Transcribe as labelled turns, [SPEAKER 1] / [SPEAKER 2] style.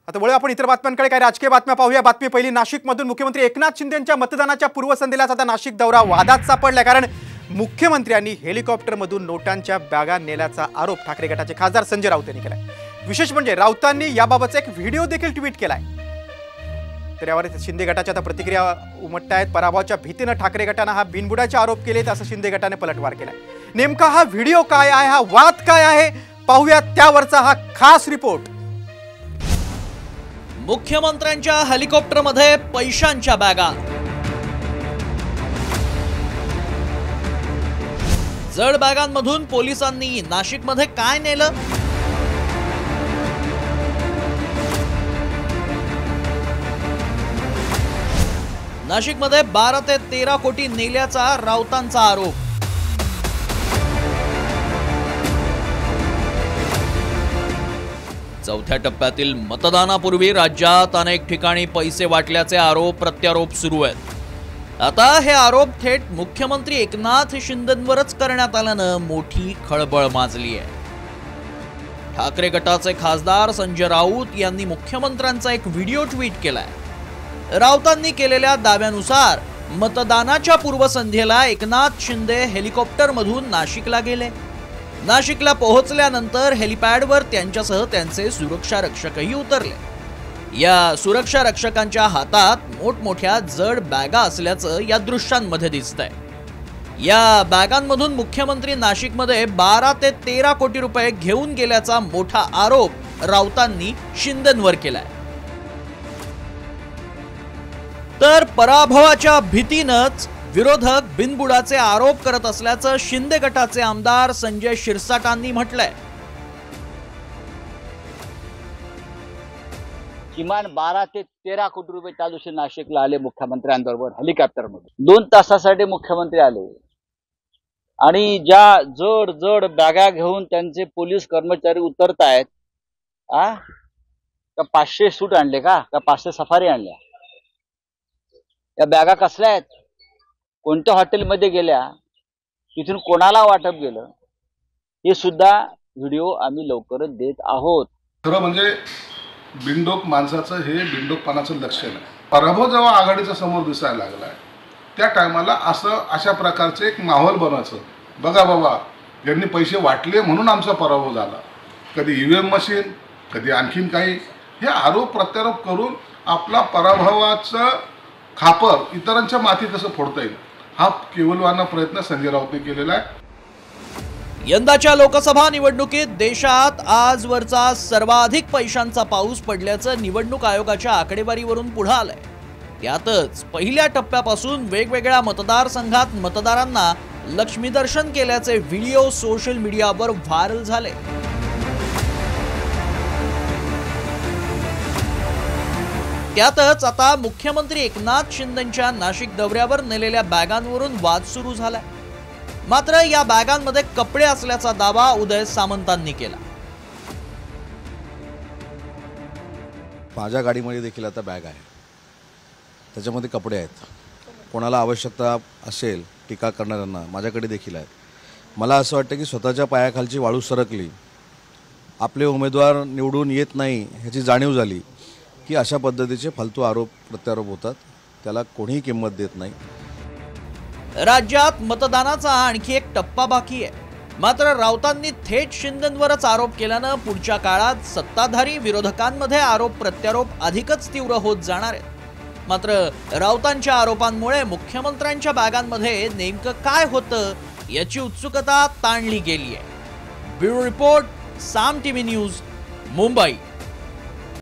[SPEAKER 1] आता वळू आपण इतर बातम्यांकडे. काही राजकीय बातम्या पाहूया. बातमी पहिली नाशिकमधून. मुख्यमंत्री एकनाथ शिंदेंच्या मतदानाच्या पूर्वसंध्येलाच आता नाशिक दौरा वादात सापडलाय, कारण मुख्यमंत्र्यांनी हेलिकॉप्टरमधून नोटांच्या बॅगा नेल्याचा आरोप ठाकरे गटाचे खासदार संजय राऊत यांनी केलाय. विशेष म्हणजे राऊतांनी याबाबतचा एक व्हिडिओ देखील ट्विट केलाय. तर यावर शिंदे गटाच्या आता प्रतिक्रिया उमटतायत. पराभवाच्या भीतीनं ठाकरे गटानं हा बिनबुडाचे आरोप केलेत, असं शिंदे गटाने पलटवार केलाय. नेमका हा व्हिडिओ काय आहे, हा वाद काय आहे, पाहूया त्यावरचा हा खास रिपोर्ट.
[SPEAKER 2] मुख्यमंत्र्यांच्या हेलिकॉप्टरमध्ये पैशांच्या बॅगा. जड बॅगांमधून पोलिसांनी नाशिकमध्ये काय नेलं? नाशिकमध्ये 12 ते 13 कोटी नेल्याचा राऊतांचा आरोप. चौथ्या टप्प्यातील मतदानापूर्वी राज्यात अनेक ठिकाणी पैसे वाटल्याचे आरोप प्रत्यारोप सुरू आहेत. आता हे आरोप थेट मुख्यमंत्री एकनाथ शिंदेंवरच करण्यात आल्यानं मोठी खळबळ माजली आहे. ठाकरे गटाचे खासदार संजय राऊत यांनी मुख्यमंत्र्यांचा एक व्हिडिओ ट्विट केलाय. राऊतांनी केलेल्या दाव्यानुसार मतदानाच्या पूर्वसंध्येला एकनाथ शिंदे हेलिकॉप्टरमधून नाशिकला गेले. नाशिकला पोहोचल्यानंतर हेलिपॅडवर त्यांच्यासह त्यांचे सुरक्षा रक्षकही उतरले. या सुरक्षा रक्षकांच्या हातात मोठमोठ्या जड बॅगा असल्याचं या दृश्यांमध्ये दिसतंय. या बॅगांमधून मुख्यमंत्री नाशिकमध्ये 12 ते 13 कोटी रुपये घेऊन गेल्याचा मोठा आरोप राऊतांनी शिंदेंवर केलाय. तर पराभवाच्या भीतीनंच विरोधक बिनबुडाचे आरोप करत असल्याचं शिंदे गटाचे आमदार संजय शिरसाटांनी म्हटलंय.
[SPEAKER 3] किमान 12 ते 13 कोटी रुपये त्या दिवशी नाशिकला आले मुख्यमंत्र्यांबरोबर हेलिकॉप्टरमध्ये. 2 तासासाठी मुख्यमंत्री आले आणि ज्या जड जड बॅगा घेऊन त्यांचे पोलीस कर्मचारी उतरतायत. का 500 सूट आणले का 500 सफारी आणल्या? या बॅगा कसल्या आहेत, कोणत्या हॉटेलमध्ये गेल्या, तिथून कोणाला वाटप गेलं, हे सुद्धा व्हिडिओ आम्ही लवकरच देत आहोत.
[SPEAKER 4] खरं म्हणजे बिनडोक माणसाचं हे बिनडोकपणाचं लक्षण आहे. पराभव जेव्हा आघाडीचा समोर दिसायला लागलाय त्या टायमाला अशा प्रकारचे एक माहोल बनवायचं. बघा बाबा, यांनी पैसे वाटले म्हणून आमचा पराभव झाला. कधी ईव्हीएम मशीन, कधी आणखीन काही, हे आरोप प्रत्यारोप करून आपला पराभवाचं खापर इतरांच्या माथी कसं फोडता येईल, हा केवलवाना प्रयत्न संजय राऊतने केलेला आहे.
[SPEAKER 2] यंदाच्या लोकसभा निवडणुकीत देशात आजवरचा सर्वाधिक पैशांचा पाऊस पडल्याचं निवडणूक आयोगाच्या आकडेवारीवरून पुढे आलंय. त्यातच पहिल्या टप्प्यापासून वेगवेगळ्या मतदारसंघात मतदारांना लक्ष्मीदर्शन केल्याचे व्हिडिओ सोशल मीडियावर व्हायरल झाले. त्यातच आता मुख्यमंत्री एकनाथ शिंदेंच्या नाशिक दौऱ्यावर नेलेल्या बॅगांवरून वाद सुरू झालाय. मात्र या बॅगांमध्ये कपडे असल्याचा दावा उदय सामंतांनी केला.
[SPEAKER 5] माझ्या गाडीमध्ये देखील आता बॅग आहे, त्याच्यामध्ये कपडे आहेत. कोणाला आवश्यकता असेल टीका करणाऱ्यांना माझ्याकडे देखील आहेत. मला असं वाटतं की स्वतःच्या पायाखालची वाळू सरकली, आपले उमेदवार निवडून येत नाही ह्याची जाणीव झाली की अशा पद्धतीचे फालतू आरोप प्रत्यारोप होतात. त्याला कोणीही किंमत देत नाही.
[SPEAKER 2] राज्यात मतदानाचा आणखी एक टप्पा बाकी आहे. मात्र राऊतांनी थेट शिंदेंवरच आरोप केल्यानं पुढच्या काळात सत्ताधारी विरोधकांमध्ये आरोप प्रत्यारोप अधिकच तीव्र होत जाणार आहेत. मात्र राऊतांच्या आरोपांमुळे मुख्यमंत्र्यांच्या बॅगांमध्ये नेमकं काय होतं याची उत्सुकता ताणली गेली आहे. ब्युरो रिपोर्ट, साम टीव्ही न्यूज, मुंबई.